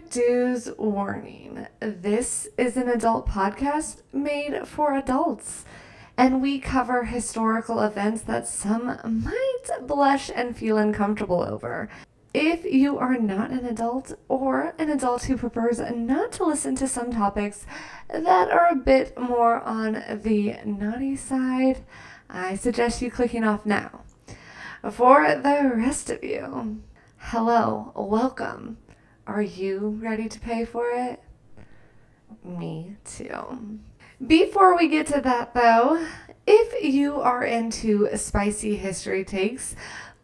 Dues warning. This is an adult podcast made for adults, and we cover historical events that some might blush and feel uncomfortable over. If you are not an adult or an adult who prefers not to listen to some topics that are a bit more on the naughty side, I suggest you clicking off now. For the rest of you, hello, welcome. Are you ready to pay for it? Me too. Before we get to that though, if you are into spicy history takes,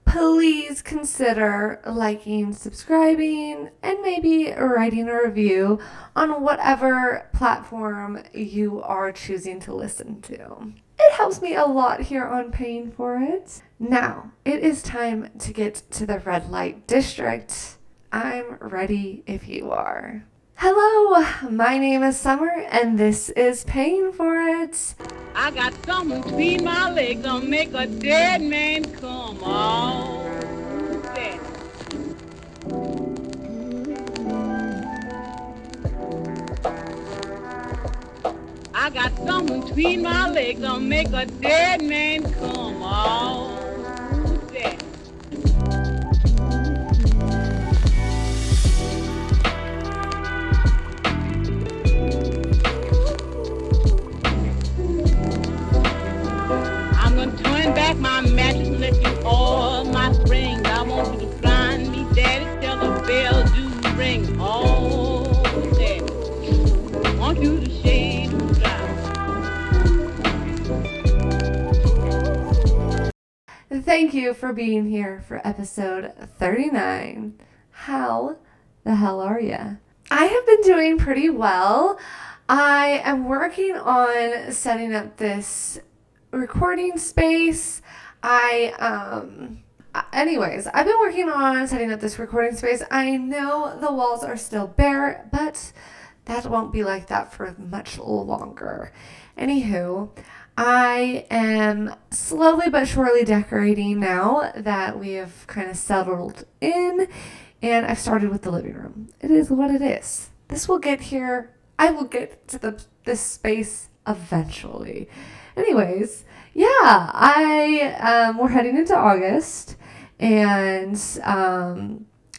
please consider liking, subscribing, and maybe writing a review on whatever platform you are choosing to listen to. It helps me a lot here on Paying For It. Now, it is time to get to the red light district. I'm ready if you are. Hello, my name is Summer, and this is Paying For It. I got something between my legs that'll make a dead man come. Oh, that. I got something between my legs that'll make a dead man come. Oh, that. I'm gonna turn back my mattress and let you all my springs. I want you to find me, daddy, till the bell do ring. Oh, daddy, I want you to shade the drive. Thank you for being here for episode 39. How the hell are ya? I have been doing pretty well. I am working on setting up this recording space. Anyways, I've been working on setting up this recording space. I know the walls are still bare, but that won't be like that for much longer. Anywho, I am slowly but surely decorating now that we have kind of settled in, and I've started with the living room. It is what it is. This will get here. I will get to this space eventually. Anyways, yeah, we're heading into August, and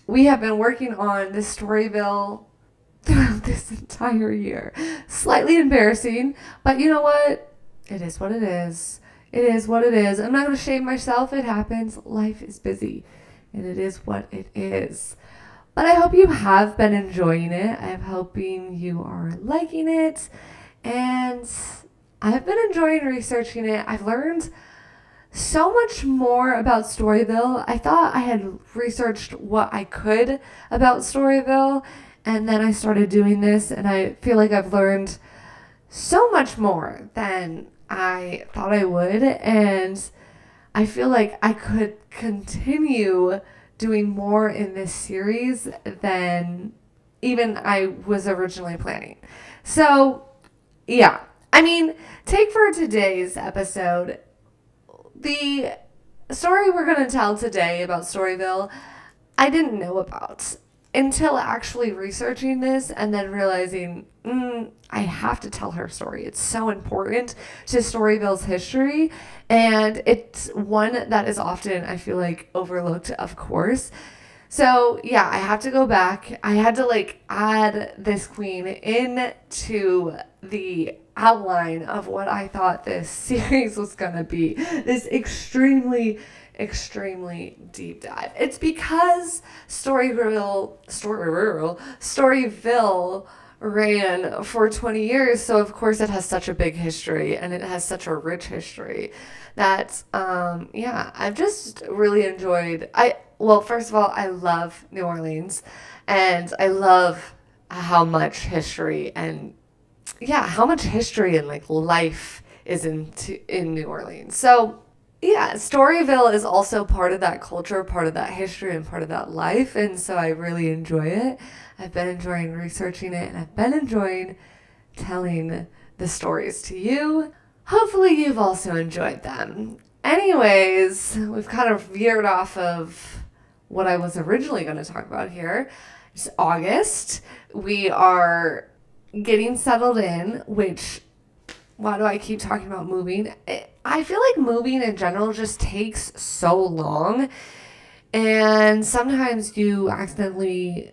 we have been working on this Storyville throughout this entire year. Slightly embarrassing, but you know what? It is what it is. It is what it is. I'm not going to shame myself. It happens. Life is busy, and it is what it is. But I hope you have been enjoying it. I'm hoping you are liking it, and I've been enjoying researching it. I've learned so much more about Storyville. I thought I had researched what I could about Storyville, and then I started doing this, and I feel like I've learned so much more than I thought I would, and I feel like I could continue doing more in this series than even I was originally planning. So, yeah. I mean, take for today's episode, the story we're going to tell today about Storyville, I didn't know about until actually researching this and then realizing, I have to tell her story. It's so important to Storyville's history, and it's one that is often, I feel like, overlooked, of course. So, yeah, I have to go back. I had to, add this queen into the outline of what I thought this series was going to be. This extremely deep dive. It's because Storyville ran for 20 years, so of course it has such a big history and it has such a rich history that I've just really enjoyed. First of all, I love New Orleans, and I love how much history and life is in New Orleans. So yeah, Storyville is also part of that culture, part of that history, and part of that life, and so I really enjoy it. I've been enjoying researching it, and I've been enjoying telling the stories to you. Hopefully you've also enjoyed them. Anyways, we've kind of veered off of what I was originally going to talk about here. It's August. We are getting settled in, which, why do I keep talking about moving? I feel like moving in general just takes so long. And sometimes you accidentally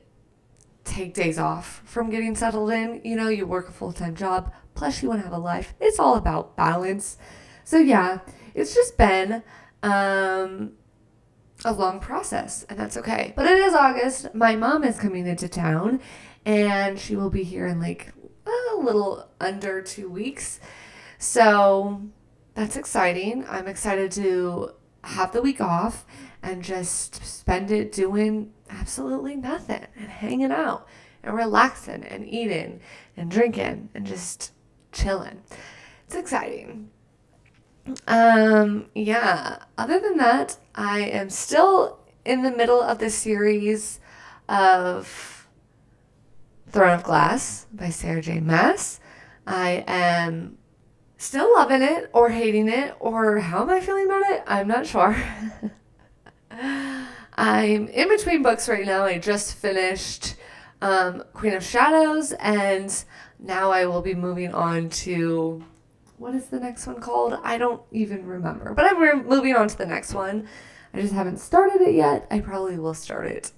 take days off from getting settled in. You know, you work a full-time job, plus you want to have a life. It's all about balance. So yeah, it's just been a long process, and that's okay. But it is August. My mom is coming into town, and she will be here in like a little under 2 weeks. So that's exciting. I'm excited to have the week off and just spend it doing absolutely nothing and hanging out and relaxing and eating and drinking and just chilling. It's exciting. Yeah, other than that, I am still in the middle of the series of Throne of Glass by Sarah J. Maas. I am still loving it or hating it, or how am I feeling about it? I'm not sure. I'm in between books right now. I just finished Queen of Shadows, and now I will be moving on to, what is the next one called? I don't even remember, but I'm moving on to the next one. I just haven't started it yet. I probably will start it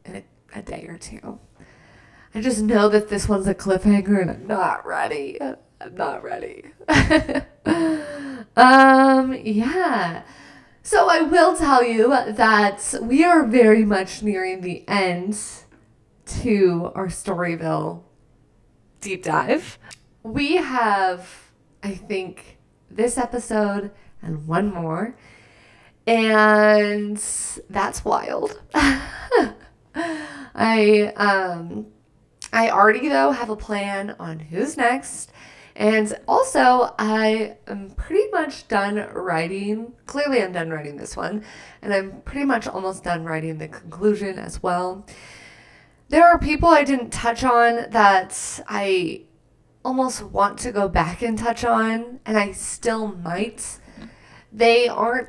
in a day or two. I just know that this one's a cliffhanger, and I'm not ready. I'm not ready. Yeah. So I will tell you that we are very much nearing the end to our Storyville deep dive. We have, I think, this episode and one more, and that's wild. I already, though, have a plan on who's next. And also, I am pretty much done writing. Clearly, I'm done writing this one. And I'm pretty much almost done writing the conclusion as well. There are people I didn't touch on that I almost want to go back and touch on. And I still might. They are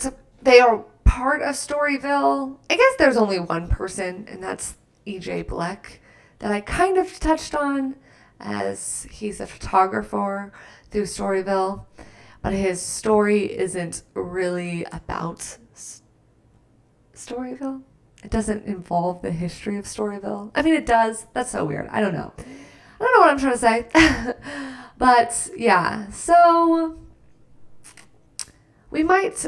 part of Storyville. I guess there's only one person, and that's E.J. Bleck, that I kind of touched on, as he's a photographer through Storyville, but his story isn't really about Storyville. It doesn't involve the history of Storyville. I mean, it does. That's so weird. I don't know what I'm trying to say. But yeah, so we might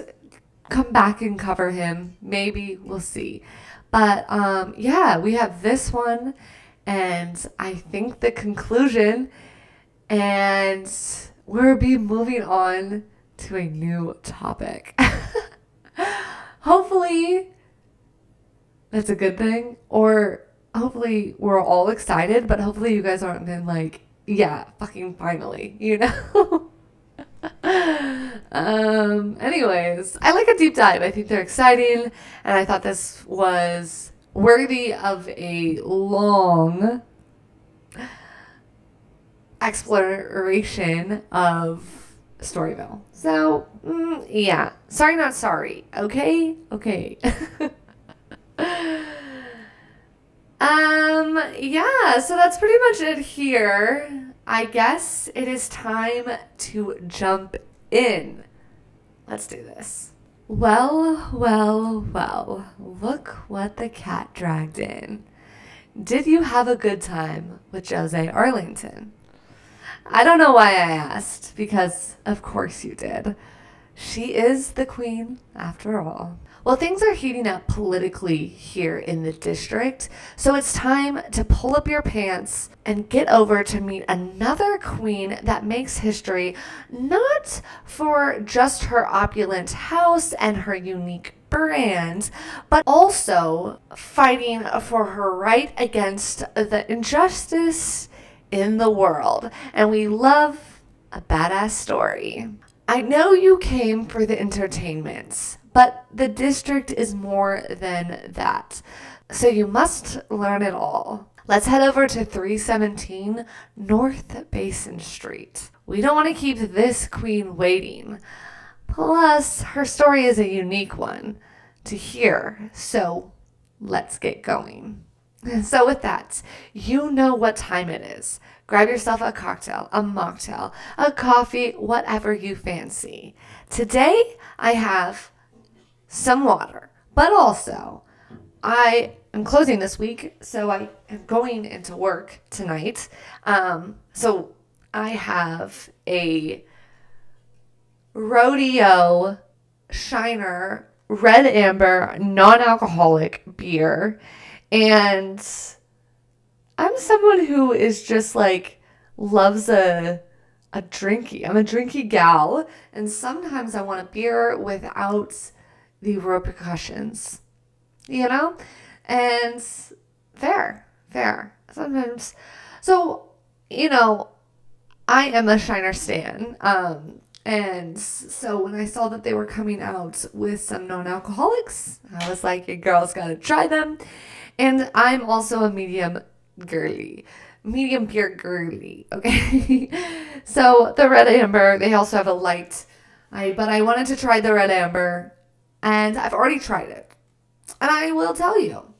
come back and cover him. Maybe. We'll see. But yeah, we have this one, and I think the conclusion, and we'll be moving on to a new topic. Hopefully that's a good thing, or hopefully we're all excited, but hopefully you guys aren't been like, yeah, fucking finally, you know? Anyways, I like a deep dive. I think they're exciting, and I thought this was worthy of a long exploration of Storyville. So, yeah. Sorry, not sorry. Okay? Okay. Yeah, so that's pretty much it here. I guess it is time to jump in. Let's do this. Well, look what the cat dragged in. Did you have a good time with Jose Arlington? I don't know why I asked, because of course you did. She is the queen, after all. Well, things are heating up politically here in the district, so it's time to pull up your pants and get over to meet another queen that makes history, not for just her opulent house and her unique brand, but also fighting for her right against the injustice in the world. And we love a badass story. I know you came for the entertainment, but the district is more than that. So you must learn it all. Let's head over to 317 North Basin Street. We don't want to keep this queen waiting. Plus, her story is a unique one to hear. So let's get going. So with that, you know what time it is. Grab yourself a cocktail, a mocktail, a coffee, whatever you fancy. Today, I have some water, but also I am closing this week, so I am going into work tonight. So I have a Rodeo Shiner Red Amber non-alcoholic beer. And I'm someone who is just like loves a drinky. I'm a drinky gal, and sometimes I want a beer without the repercussions, you know? And fair. Sometimes. So, I am a Shiner stan. And so when I saw that they were coming out with some non-alcoholics, I was like, your girl's got to try them. And I'm also a medium beer girly, okay? So the Red Amber, they also have a light. But I wanted to try the Red Amber, and I've already tried it. And I will tell you,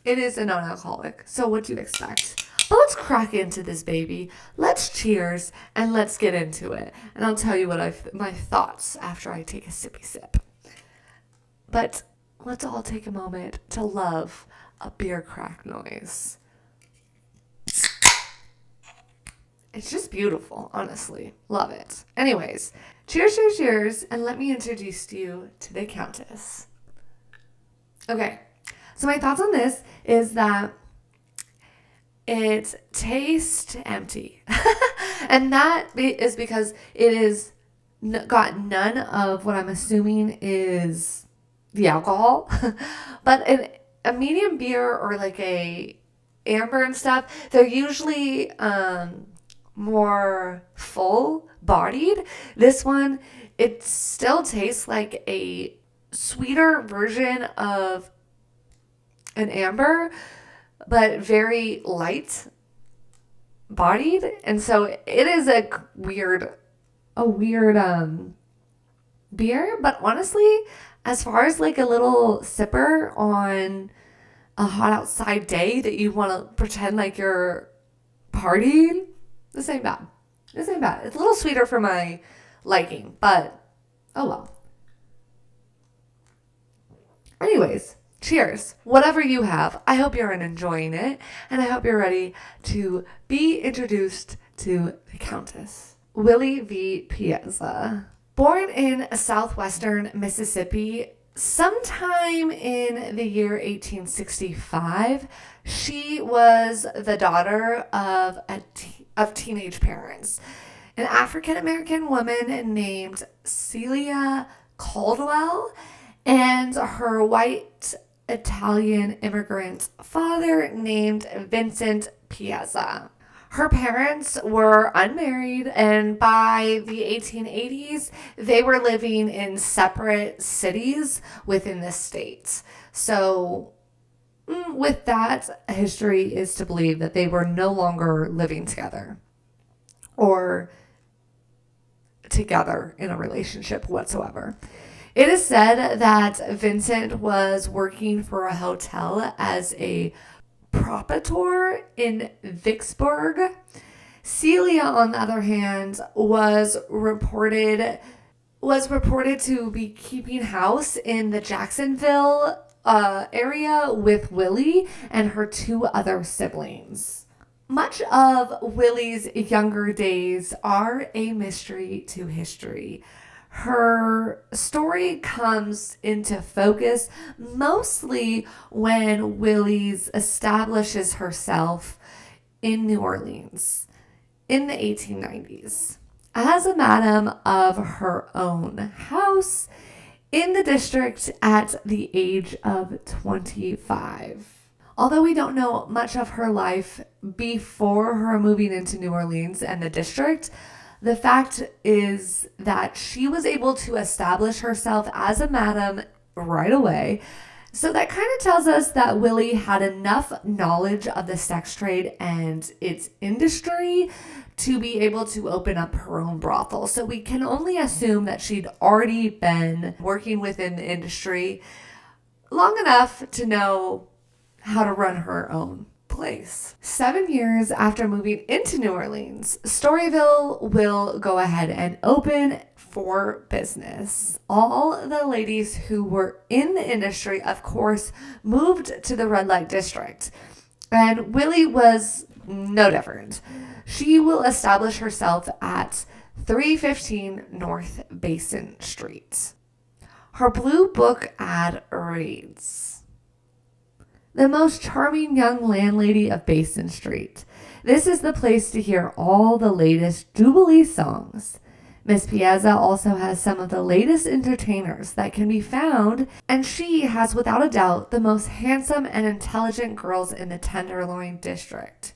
it is a non-alcoholic. So what do you expect? But let's crack into this baby. Let's cheers, and let's get into it. And I'll tell you what my thoughts after I take a sippy sip. But let's all take a moment to love a beer crack noise. It's just beautiful, honestly. Love it. Anyways, cheers, and let me introduce you to the Countess. Okay, so my thoughts on this is that it tastes empty. And that is because it is got none of what I'm assuming is the alcohol. But a medium beer or like a amber and stuff, they're usually more full-bodied. This one, it still tastes like a sweeter version of an amber, but very light bodied. And so it is a weird beer. But honestly, as far as like a little sipper on a hot outside day that you want to pretend like you're partying, this ain't bad. It's a little sweeter for my liking, but oh well. Anyways, cheers. Whatever you have, I hope you're enjoying it, and I hope you're ready to be introduced to the Countess Willie v. Piazza. Born in southwestern Mississippi, sometime in the year 1865, she was the daughter of teenage parents. An African-American woman named Celia Caldwell and her white Italian immigrant father named Vincent Piazza. Her parents were unmarried, and by the 1880s, they were living in separate cities within the state. So with that, history is to believe that they were no longer living together or together in a relationship whatsoever. It is said that Vincent was working for a hotel as a proprietor in Vicksburg. Celia, on the other hand, was reported to be keeping house in the Jacksonville area with Willie and her two other siblings. Much of Willie's younger days are a mystery to history. Her story comes into focus mostly when Willie's establishes herself in New Orleans in the 1890s as a madam of her own house in the district at the age of 25. Although we don't know much of her life before her moving into New Orleans and the district, the fact is that she was able to establish herself as a madam right away. So that kind of tells us that Willie had enough knowledge of the sex trade and its industry to be able to open up her own brothel. So we can only assume that she'd already been working within the industry long enough to know how to run her own place. 7 years after moving into New Orleans, Storyville will go ahead and open for business. All the ladies who were in the industry, of course, moved to the red light district. And Willie was no different. She will establish herself at 315 North Basin Street. Her blue book ad reads, "The most charming young landlady of Basin Street. This is the place to hear all the latest Jubilee songs. Miss Piazza also has some of the latest entertainers that can be found, and she has without a doubt the most handsome and intelligent girls in the Tenderloin district.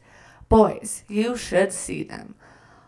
Boys, you should see them.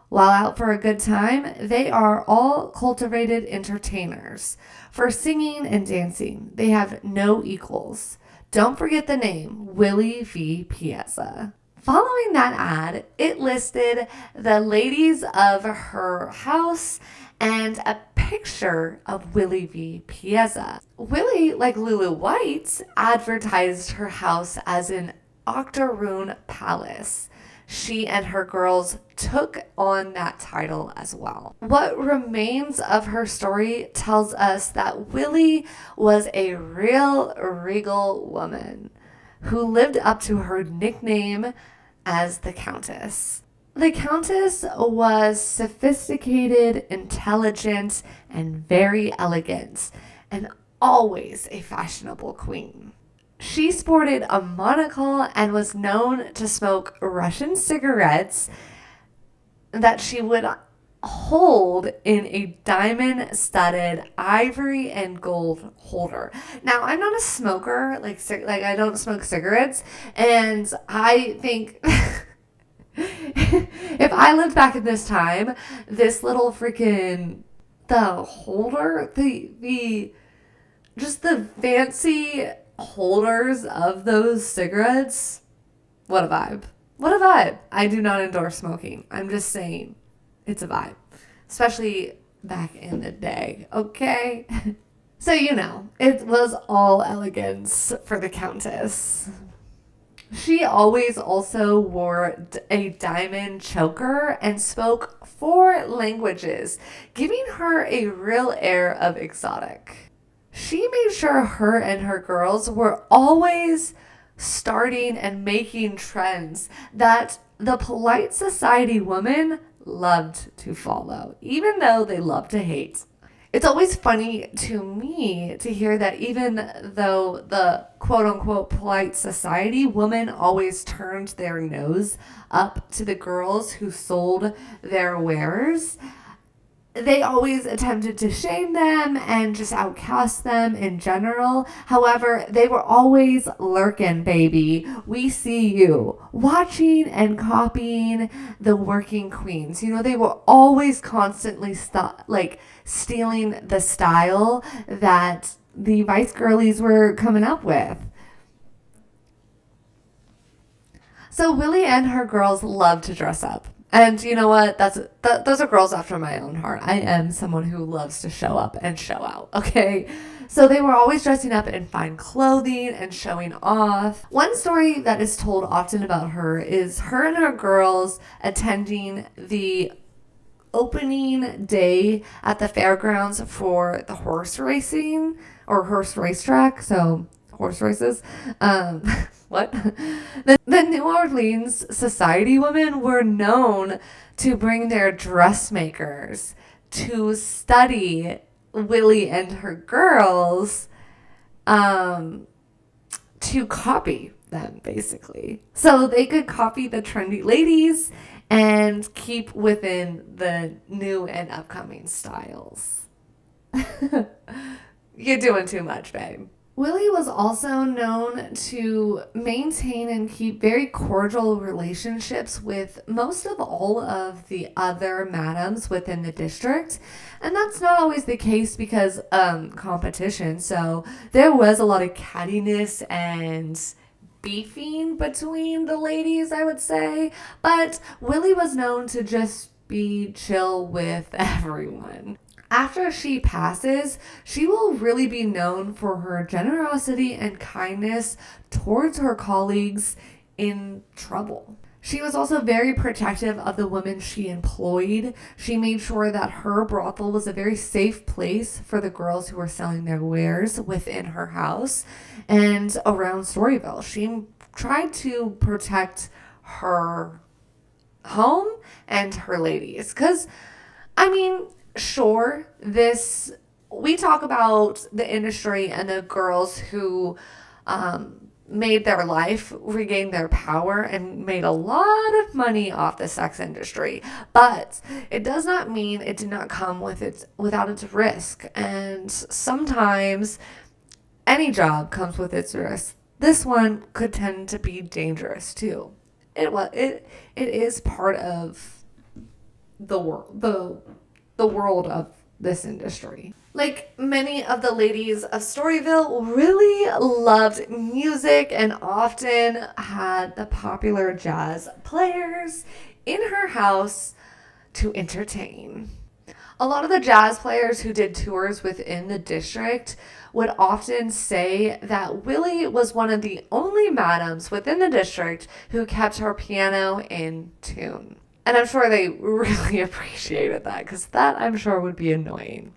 While out for a good time, they are all cultivated entertainers. For singing and dancing, they have no equals. Don't forget the name, Willie v. Piazza." Following that ad, it listed the ladies of her house and a picture of Willie v. Piazza. Willie, like Lulu White, advertised her house as an octoroon palace. She and her girls took on that title as well. What remains of her story tells us that Willie was a real regal woman who lived up to her nickname as the Countess. The Countess was sophisticated, intelligent, and very elegant, and always a fashionable queen. She sported a monocle and was known to smoke Russian cigarettes that she would hold in a diamond-studded ivory and gold holder. Now, I'm not a smoker, like I don't smoke cigarettes, and I think if I lived back in this time, this little freaking the holder, the just the fancy holders of those cigarettes, what a vibe. What a vibe. I do not endorse smoking. I'm just saying it's a vibe, especially back in the day, okay? So, it was all elegance for the Countess. She always also wore a diamond choker and spoke 4 languages, giving her a real air of exotic. She made sure her and her girls were always starting and making trends that the polite society women loved to follow, even though they love to hate. It's always funny to me to hear that even though the quote-unquote polite society women always turned their nose up to the girls who sold their wares, they always attempted to shame them and just outcast them in general. However, they were always lurking, baby. We see you. Watching and copying the working queens. They were always constantly stealing the style that the Vice Girlies were coming up with. So Willie and her girls loved to dress up. And you know what? Those are girls after my own heart. I am someone who loves to show up and show out, okay? So they were always dressing up in fine clothing and showing off. One story that is told often about her is her and her girls attending the opening day at the fairgrounds for the horse racing or horse racetrack. So horse races. What? The New Orleans society women were known to bring their dressmakers to study Willie and her girls to copy them, basically. So they could copy the trendy ladies and keep within the new and upcoming styles. You're doing too much, babe. Willie was also known to maintain and keep very cordial relationships with most of all of the other madams within the district. And that's not always the case because competition. So there was a lot of cattiness and beefing between the ladies, I would say. But Willie was known to just be chill with everyone. After she passes, she will really be known for her generosity and kindness towards her colleagues in trouble. She was also very protective of the women she employed. She made sure that her brothel was a very safe place for the girls who were selling their wares within her house and around Storyville. She tried to protect her home and her ladies. Because, I mean, sure, we talk about the industry and the girls who made their life, regained their power, and made a lot of money off the sex industry. But it does not mean it did not come without its risk. And sometimes any job comes with its risk. This one could tend to be dangerous too. It is part of the world of this industry. Like many of the ladies of Storyville really loved music and often had the popular jazz players in her house to entertain. A lot of the jazz players who did tours within the district would often say that Willie was one of the only madams within the district who kept her piano in tune. And I'm sure they really appreciated that, because that, I'm sure, would be annoying.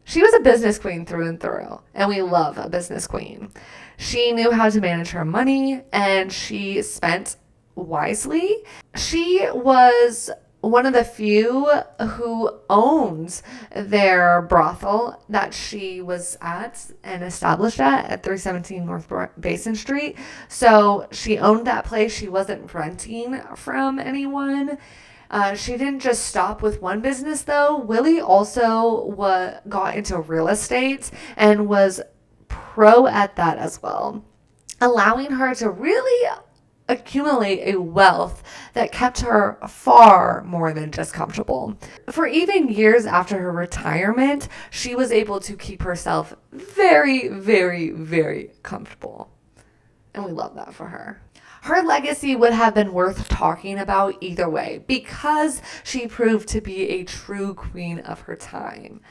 She was a business queen through and through, and we love a business queen. She knew how to manage her money, and she spent wisely. She was one of the few who owned their brothel that she was at and established at 317 North Basin Street. So she owned that place. She wasn't renting from anyone. She didn't just stop with one business, though. Willie also got into real estate and was pro at that as well, allowing her to really accumulate a wealth that kept her far more than just comfortable. For even years after her retirement, she was able to keep herself very, very, very comfortable. And we love that for her. Her legacy would have been worth talking about either way, because she proved to be a true queen of her time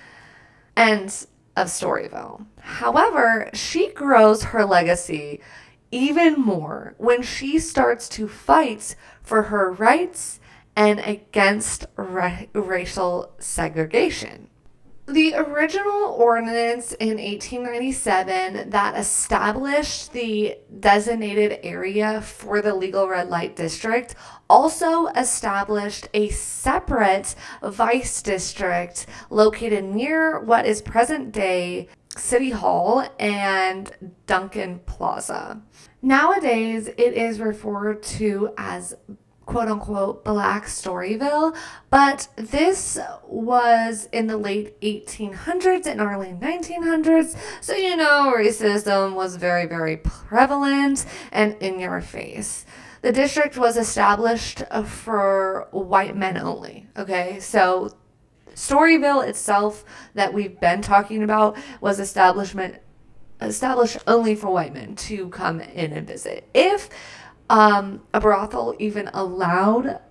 and of Storyville. However, she grows her legacy even more when she starts to fight for her rights and against racial segregation. The original ordinance in 1897 that established the designated area for the legal red light district also established a separate vice district located near what is present-day City Hall and Duncan Plaza. Nowadays, it is referred to as quote-unquote Black Storyville, but this was in the late 1800s and early 1900s, so racism was very, very prevalent and in your face. The district was established for white men only, okay? So Storyville itself that we've been talking about was established only for white men to come in and visit. If a brothel even allowed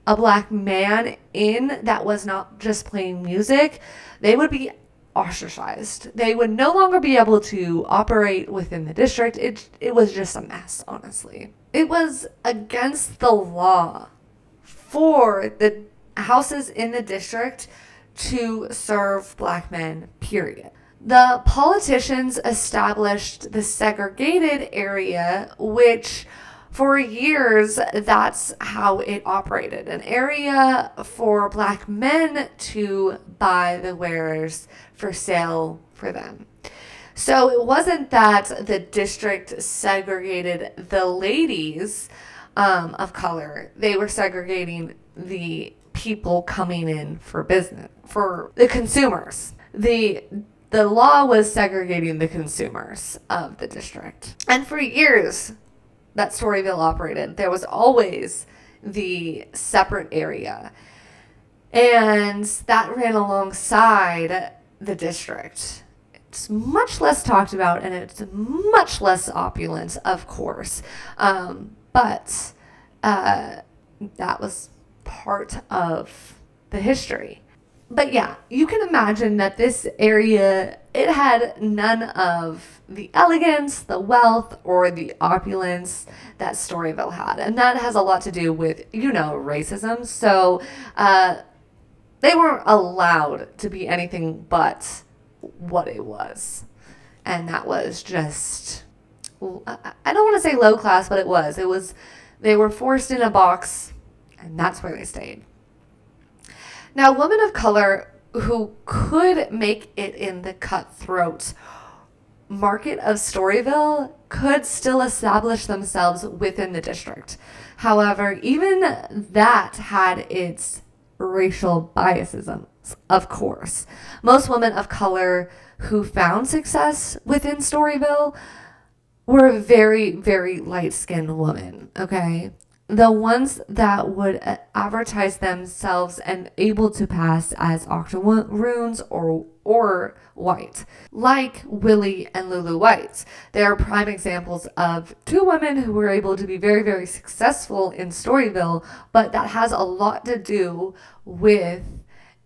a black man in that was not just playing music, they would be ostracized. They would no longer be able to operate within the district. It was just a mess, honestly. It was against the law for the houses in the district to serve black men, period. The politicians established the segregated area, which for years, that's how it operated. An area for black men to buy the wares for sale for them. So it wasn't that the district segregated the ladies of color. They were segregating the people coming in for business, for the consumers. The law was segregating the consumers of the district. And for years that Storyville operated, there was always the separate area. And that ran alongside the district. It's much less talked about and it's much less opulent, of course. But that was part of the history. But yeah, you can imagine that this area, it had none of the elegance, the wealth, or the opulence that Storyville had. And that has a lot to do with, racism. So they weren't allowed to be anything but what it was. And that was just, I don't want to say low class, but it was, they were forced in a box, and that's where they stayed. Now, women of color who could make it in the cutthroat market of Storyville could still establish themselves within the district. However, even that had its racial biases, of course. Most women of color who found success within Storyville were very, very light-skinned women, okay? The ones that would advertise themselves and able to pass as octoroons or white, like Willie and Lulu White. They are prime examples of two women who were able to be very, very successful in Storyville, but that has a lot to do with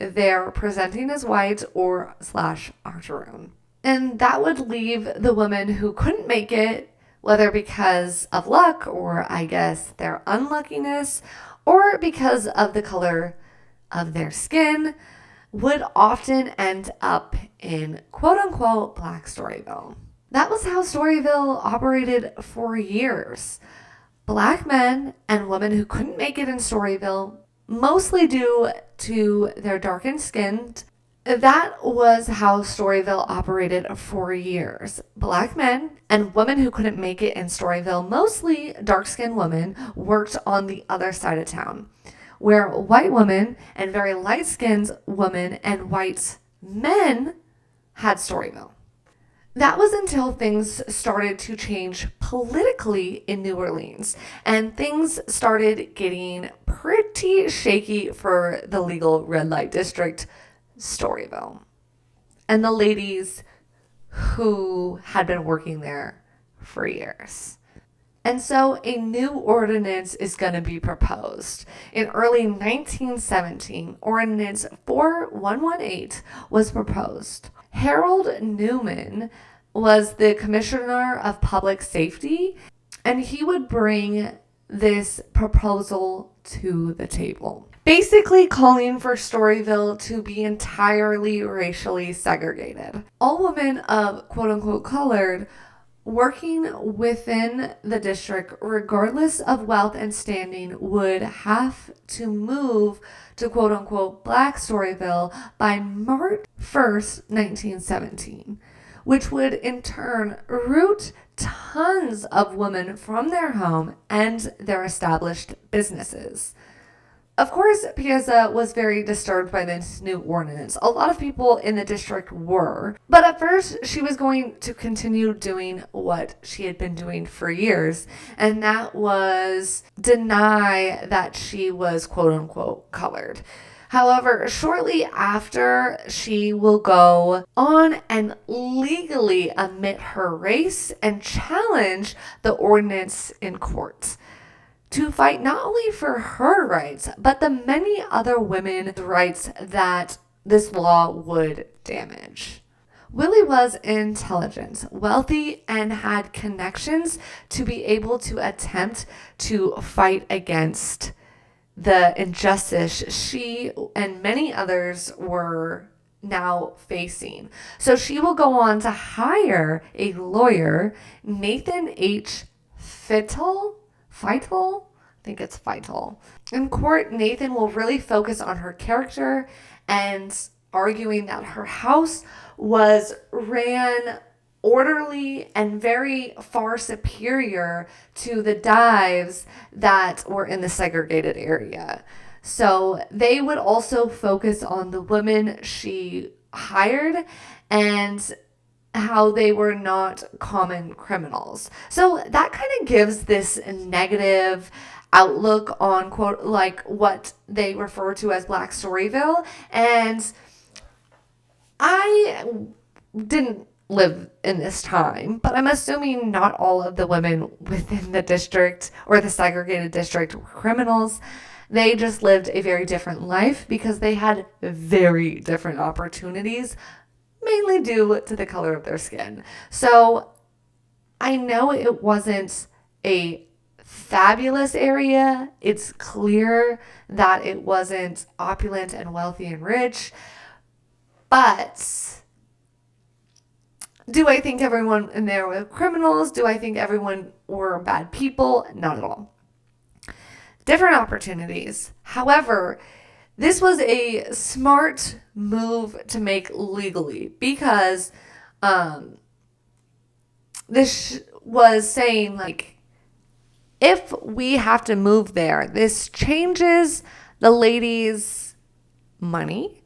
their presenting as white or / octoroon. And that would leave the women who couldn't make it, whether because of luck or I guess their unluckiness or because of the color of their skin, would often end up in quote-unquote Black Storyville. That was how Storyville operated for years. Black men and women who couldn't make it in Storyville, mostly due to their darkened skin. That was how Storyville operated for years. Black men and women who couldn't make it in Storyville, mostly dark-skinned women, worked on the other side of town, where white women and very light-skinned women and white men had Storyville. That was until things started to change politically in New Orleans, and things started getting pretty shaky for the legal red light district, Storyville, and the ladies who had been working there for years. And so a new ordinance is going to be proposed. In early 1917, Ordinance 4118 was proposed. Harold Newman was the Commissioner of Public Safety, and he would bring this proposal to the table, basically calling for Storyville to be entirely racially segregated. All women of quote-unquote colored working within the district, regardless of wealth and standing, would have to move to quote-unquote Black Storyville by March 1st, 1917, which would in turn root tons of women from their home and their established businesses. Of course, Piazza was very disturbed by this new ordinance. A lot of people in the district were. But at first, she was going to continue doing what she had been doing for years, and that was deny that she was quote-unquote colored. However, shortly after, she will go on and legally admit her race and challenge the ordinance in court, to fight not only for her rights, but the many other women's rights that this law would damage. Willie was intelligent, wealthy, and had connections to be able to attempt to fight against the injustice she and many others were now facing. So she will go on to hire a lawyer, Nathan H. Feitel. I think it's Feitel. In court, Nathan will really focus on her character and arguing that her house was ran orderly and very far superior to the dives that were in the segregated area. So they would also focus on the women she hired and how they were not common criminals. So that kind of gives this negative outlook on quote like what they refer to as Black Storyville. And I didn't live in this time, but I'm assuming not all of the women within the district or the segregated district were criminals. They just lived a very different life because they had very different opportunities, mainly due to the color of their skin. So I know it wasn't a fabulous area. It's clear that it wasn't opulent and wealthy and rich. But do I think everyone in there were criminals? Do I think everyone were bad people? Not at all. Different opportunities. However, this was a smart move to make legally because this was saying, like, if we have to move there, this changes the ladies' money.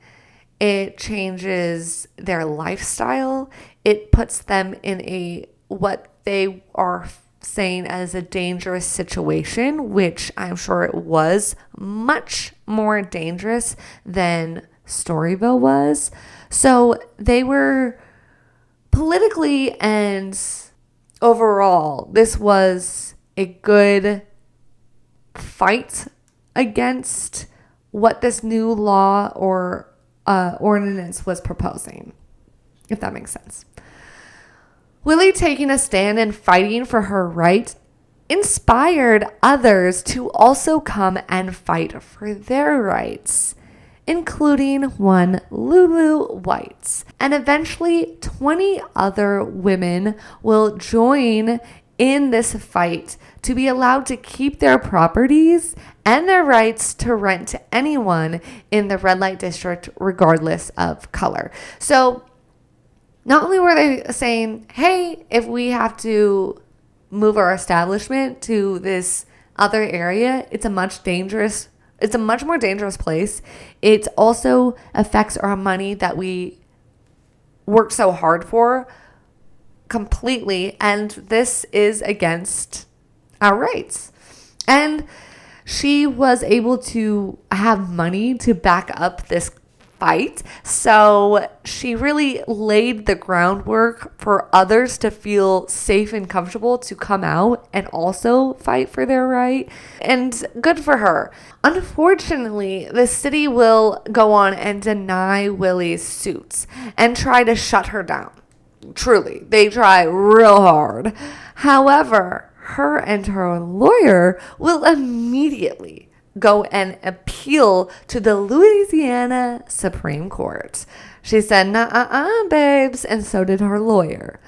It changes their lifestyle. It puts them in a what they are saying as a dangerous situation, which I'm sure it was much more dangerous than Storyville was. So they were politically and overall, this was a good fight against what this new law or ordinance was proposing, if that makes sense. Willie taking a stand and fighting for her right inspired others to also come and fight for their rights, including one Lulu White. And eventually 20 other women will join in this fight to be allowed to keep their properties and their rights to rent to anyone in the red light district, regardless of color. So not only were they saying, hey, if we have to move our establishment to this other area, it's a much more dangerous place. It also affects our money that we worked so hard for completely, and this is against our rights. And she was able to have money to back up this fight, so she really laid the groundwork for others to feel safe and comfortable to come out and also fight for their right, and good for her. Unfortunately, the city will go on and deny Willie's suits and try to shut her down. Truly, they try real hard. However, her and her lawyer will immediately go and appeal to the Louisiana Supreme Court. She said, nah, babes, and so did her lawyer.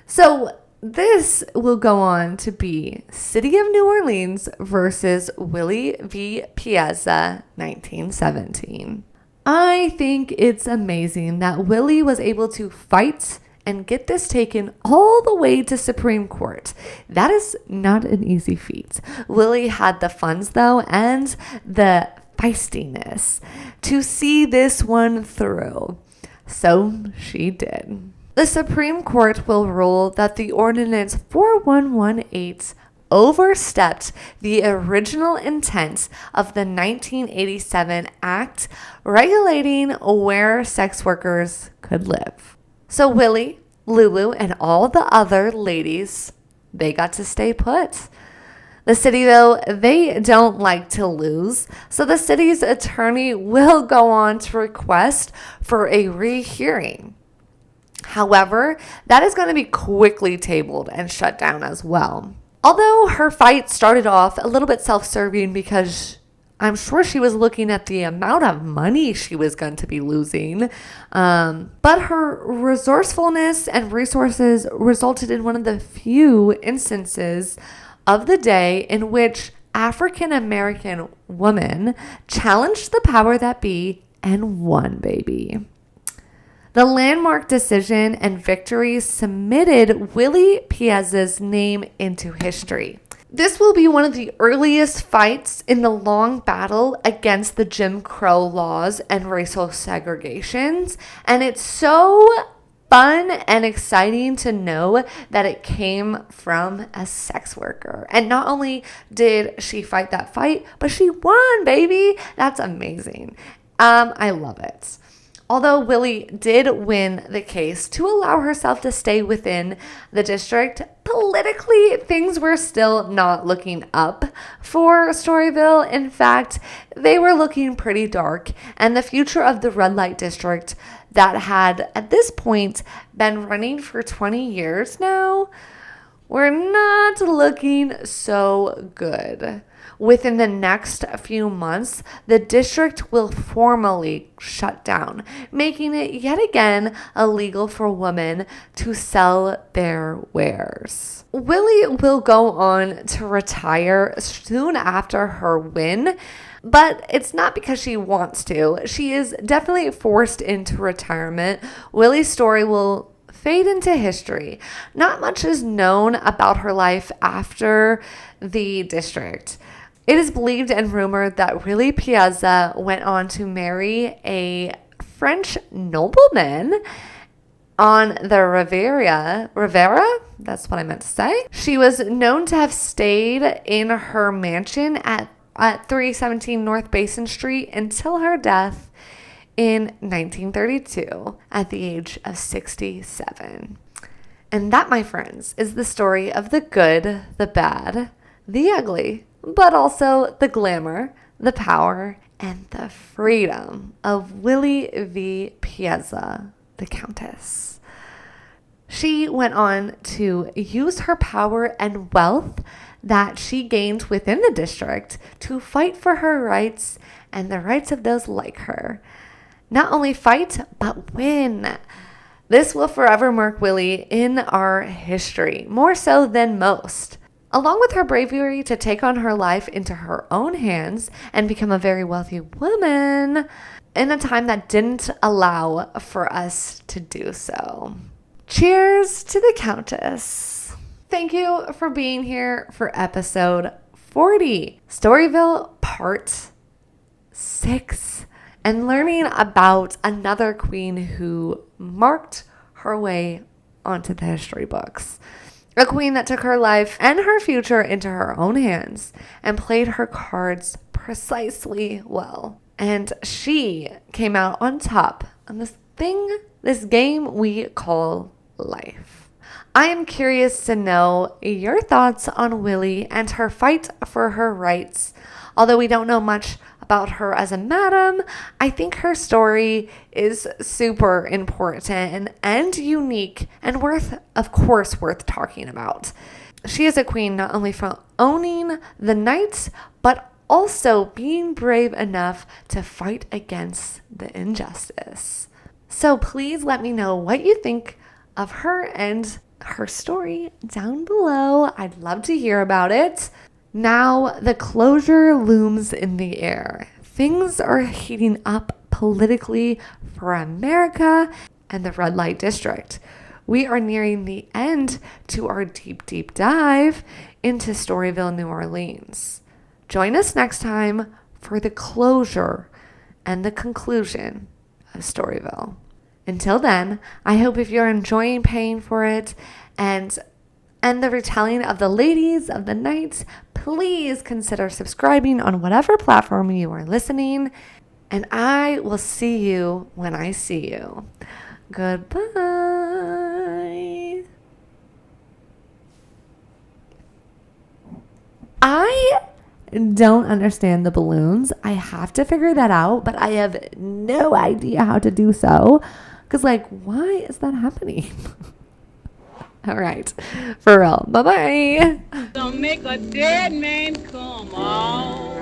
So this will go on to be City of New Orleans versus Willie v. Piazza, 1917. I think it's amazing that Willie was able to fight and get this taken all the way to Supreme Court. That is not an easy feat. Willie had the funds, though, and the feistiness to see this one through. So she did. The Supreme Court will rule that the Ordinance 4118 overstepped the original intent of the 1987 Act regulating where sex workers could live. So Willie, Lulu, and all the other ladies, they got to stay put. The city, though, they don't like to lose, so the city's attorney will go on to request for a rehearing. However, that is going to be quickly tabled and shut down as well. Although her fight started off a little bit self-serving because I'm sure she was looking at the amount of money she was going to be losing. But her resourcefulness and resources resulted in one of the few instances of the day in which African-American women challenged the power that be and won, baby. The landmark decision and victory submitted Willie Piazza's name into history. This will be one of the earliest fights in the long battle against the Jim Crow laws and racial segregations, and it's so fun and exciting to know that it came from a sex worker. And not only did she fight that fight, but she won, baby. That's amazing. I love it. Although Willie did win the case to allow herself to stay within the district, politically, things were still not looking up for Storyville. In fact, they were looking pretty dark, and the future of the red light district that had, at this point, been running for 20 years now, were not looking so good. Within the next few months, the district will formally shut down, making it yet again illegal for women to sell their wares. Willie will go on to retire soon after her win, but it's not because she wants to. She is definitely forced into retirement. Willie's story will fade into history. Not much is known about her life after the district. It is believed and rumored that really Piazza went on to marry a French nobleman on the Rivera, that's what I meant to say. She was known to have stayed in her mansion at 317 North Basin Street until her death in 1932 at the age of 67. And that, my friends, is the story of the good, the bad, the ugly, but also the glamour, the power, and the freedom of Willie v. Piazza, the Countess. She went on to use her power and wealth that she gained within the district to fight for her rights and the rights of those like her. Not only fight, but win. This will forever mark Willie in our history, more so than most. Along with her bravery to take on her life into her own hands and become a very wealthy woman in a time that didn't allow for us to do so. Cheers to the Countess. Thank you for being here for episode 40, Storyville Part 6, and learning about another queen who marked her way onto the history books. A queen that took her life and her future into her own hands and played her cards precisely well. And she came out on top on this game we call life. I am curious to know your thoughts on Willie and her fight for her rights. Although we don't know much about her as a madam, I think her story is super important and unique and worth talking about. She is a queen not only for owning the knights, but also being brave enough to fight against the injustice. So please let me know what you think of her and her story down below. I'd love to hear about it. Now, the closure looms in the air. Things are heating up politically for America and the red light district. We are nearing the end to our deep dive into Storyville, New Orleans. Join us next time for the closure and the conclusion of Storyville. Until then, I hope if you're enjoying paying for it and the retelling of the ladies of the night, please consider subscribing on whatever platform you are listening. And I will see you when I see you. Goodbye. I don't understand the balloons. I have to figure that out, but I have no idea how to do so. Because, why is that happening? All right. For real. Bye-bye. Don't make a dead man come out.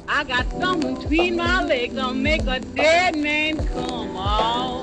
I got something between my legs. Don't make a dead man come out.